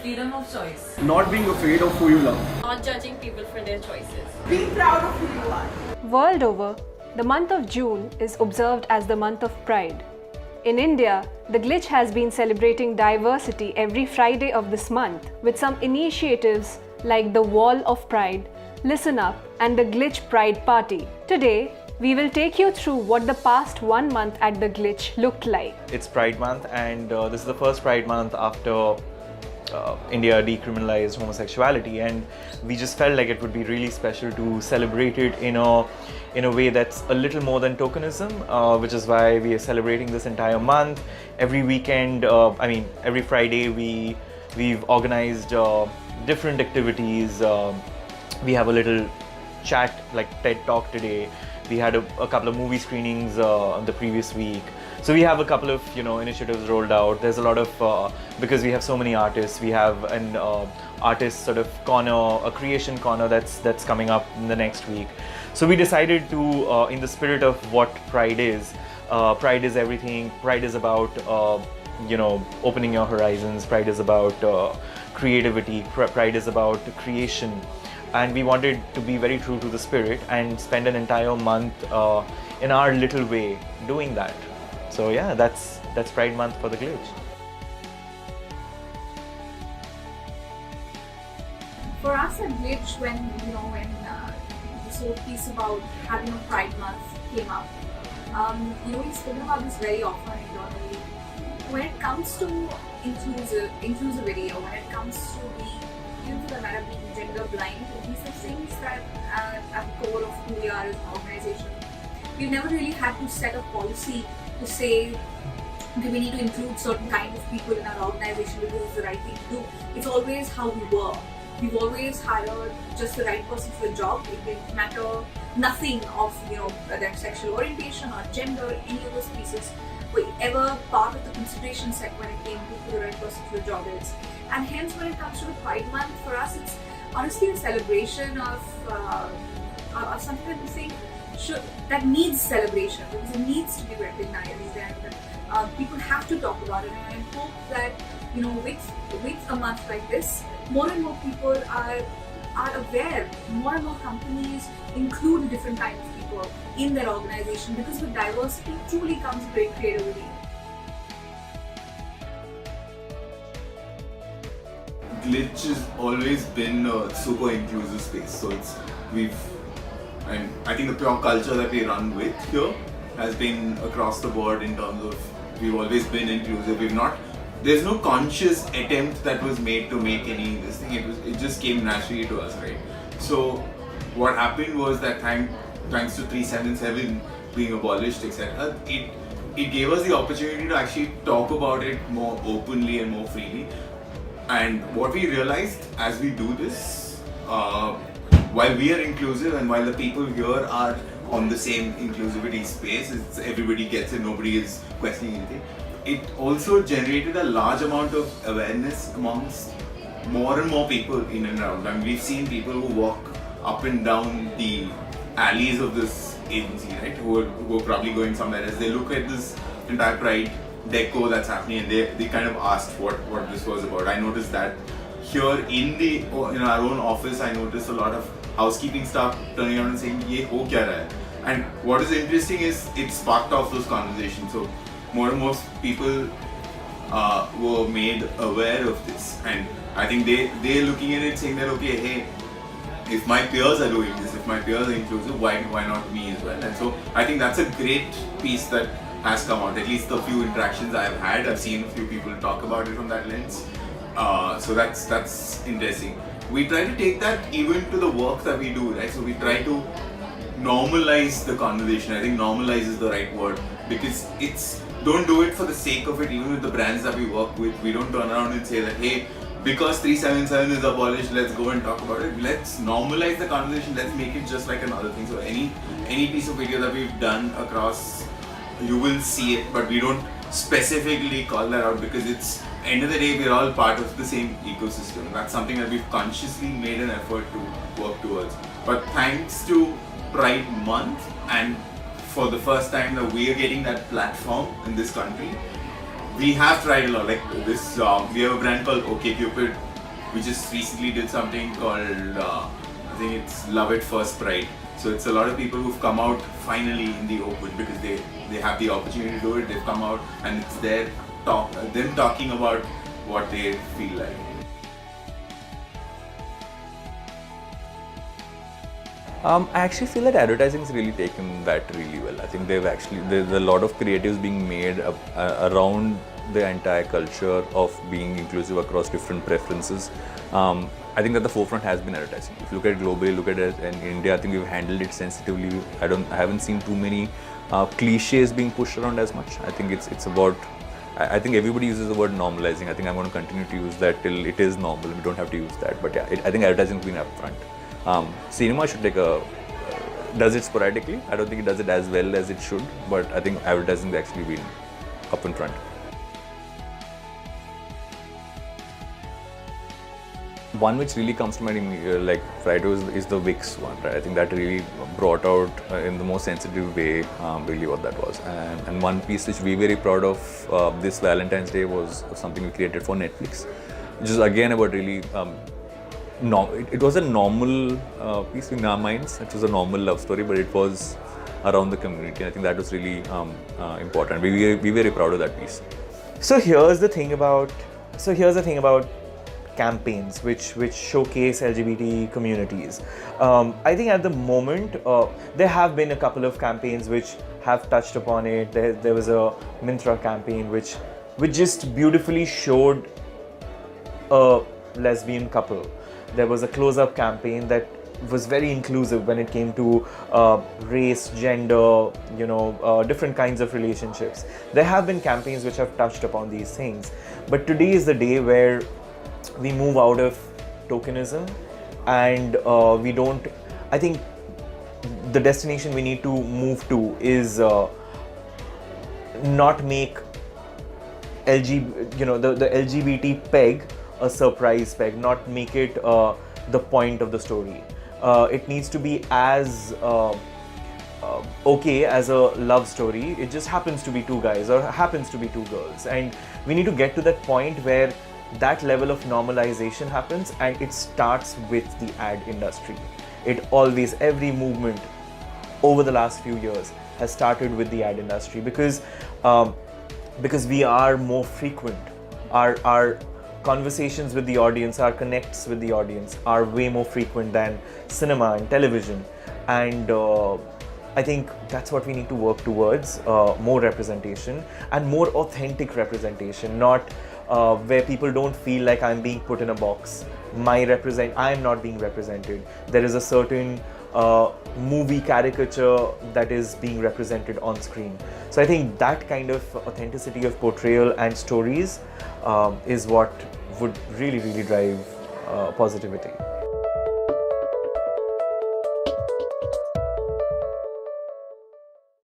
Freedom of choice. Not being afraid of who you love. Not judging people for their choices. Being proud of who you are. World over, the month of June is observed as the month of Pride. In India, the Glitch has been celebrating diversity every Friday of this month with some initiatives like the Wall of Pride, Listen Up, and the Glitch Pride Party. Today, we will take you through what the past 1 month at the Glitch looked like. It's Pride Month, and this is the first Pride Month after India decriminalized homosexuality, and we just felt like it would be really special to celebrate it in a way that's a little more than tokenism, which is why we are celebrating this entire month. Every weekend, every Friday, we've organized different activities. We have a little chat like TED Talk today. We had a couple of movie screenings the previous week. So we have a couple of initiatives rolled out. There's a lot of because we have so many artists. We have an artist sort of corner, a creation corner that's coming up in the next week. So we decided to, in the spirit of what Pride is everything. Pride is about opening your horizons. Pride is about creativity. Pride is about creation. And we wanted to be very true to the spirit and spend an entire month in our little way doing that. So yeah, that's Pride Month for the Glitch. For us at Glitch, when this whole piece about having a Pride Month came up, we've spoken about this very often internally. When it comes to inclusivity, or when it comes to the matter of being gender blind, these are things that are at the core of who we are as an organization. We've never really had to set a policy to say that we need to include certain kind of people in our organization because it's the right thing to do. It's always how we were. We've always hired just the right person for the job. It didn't matter nothing of their sexual orientation or gender, any of those pieces were ever part of the consideration set when it came to who the right person for the job is. And hence, when it comes to the Pride Month, for us, it's honestly a celebration of something that we think that needs celebration because it needs to be recognized, and people have to talk about it. And I hope that with a month like this, more and more people are aware. More and more companies include different kinds of people in their organization because with diversity truly comes great creativity. Glitch has always been a super inclusive space, so and I think the pure culture that we run with here has been across the board in terms of we've always been inclusive. There's no conscious attempt that was made to make any this thing. It just came naturally to us, right? So what happened was that thanks to 377 being abolished, etc., it gave us the opportunity to actually talk about it more openly and more freely. And what we realized as we do this, while we are inclusive and while the people here are on the same inclusivity space, everybody gets it, nobody is questioning anything, it also generated a large amount of awareness amongst more and more people in and around. I mean, we've seen people who walk up and down the alleys of this agency, right, who are probably going somewhere else. They look at this entire Pride deco that's happening and they kind of asked what this was about. I noticed that here in our own office, I noticed a lot of housekeeping staff turning around and saying, "Ye ho kya raha hai?" And what is interesting is it sparked off those conversations. So more and more people were made aware of this, and I think they're looking at it saying that, okay, hey, if my peers are doing this, if my peers are inclusive, why not me as well? And so I think that's a great piece that has come out. At least the few interactions I've had, I've seen a few people talk about it from that lens. So that's interesting. We try to take that even to the work that we do, right? So we try to normalize the conversation. I think normalize is the right word, because don't do it for the sake of it. Even with the brands that we work with, we don't turn around and say that, hey, because 377 is abolished, let's go and talk about it. Let's normalize the conversation. Let's make it just like another thing. So any piece of video that we've done across, you will see it, but we don't specifically call that out because it's end of the day we're all part of the same ecosystem. That's something that we've consciously made an effort to work towards. But thanks to Pride Month, and for the first time that we are getting that platform in this country, we have tried a lot. Like this, we have a brand called OkCupid we just recently did something called, I think it's Love at First Pride. So it's a lot of people who've come out finally in the open because they have the opportunity to do it. They've come out and it's them talking about what they feel like. I actually feel that advertising's really taken that really well. I think there's a lot of creatives being made around the entire culture of being inclusive across different preferences. I think that the forefront has been advertising. If you look at it globally, look at it in India, I think we've handled it sensitively. I haven't seen too many cliches being pushed around as much. I think it's about, I think everybody uses the word normalizing. I think I'm going to continue to use that till it is normal. We don't have to use that. But yeah, I think advertising's been upfront. Cinema should does it sporadically. I don't think it does it as well as it should, but I think advertising's actually been up in front. One which really comes to mind, like Friday, is the Vicks one, right? I think that really brought out in the most sensitive way really what that was. And one piece which we're very proud of this Valentine's Day was something we created for Netflix, which is again about really, it was a normal piece in our minds. It was a normal love story, but it was around the community. I think that was really important. We were very proud of that piece. So here's the thing about campaigns which showcase LGBT communities. I think at the moment there have been a couple of campaigns which have touched upon it. There was a Myntra campaign which just beautifully showed a lesbian couple. There was a close-up campaign that was very inclusive when it came to race, gender, different kinds of relationships. There have been campaigns which have touched upon these things, but today is the day where we move out of tokenism and we don't. I think the destination we need to move to is not make the LGBT peg a surprise peg, not make it the point of the story. It needs to be as okay as a love story. It just happens to be two guys or happens to be two girls, and we need to get to that point where that level of normalization happens, and it starts with the ad industry. Every movement over the last few years has started with the ad industry because we are more frequent. Our conversations with the audience, our connects with the audience are way more frequent than cinema and television, and I think that's what we need to work towards, more representation and more authentic representation, not where people don't feel like I'm being put in a box. I am not being represented. There is a certain movie caricature that is being represented on screen. So I think that kind of authenticity of portrayal and stories is what would really, really drive positivity.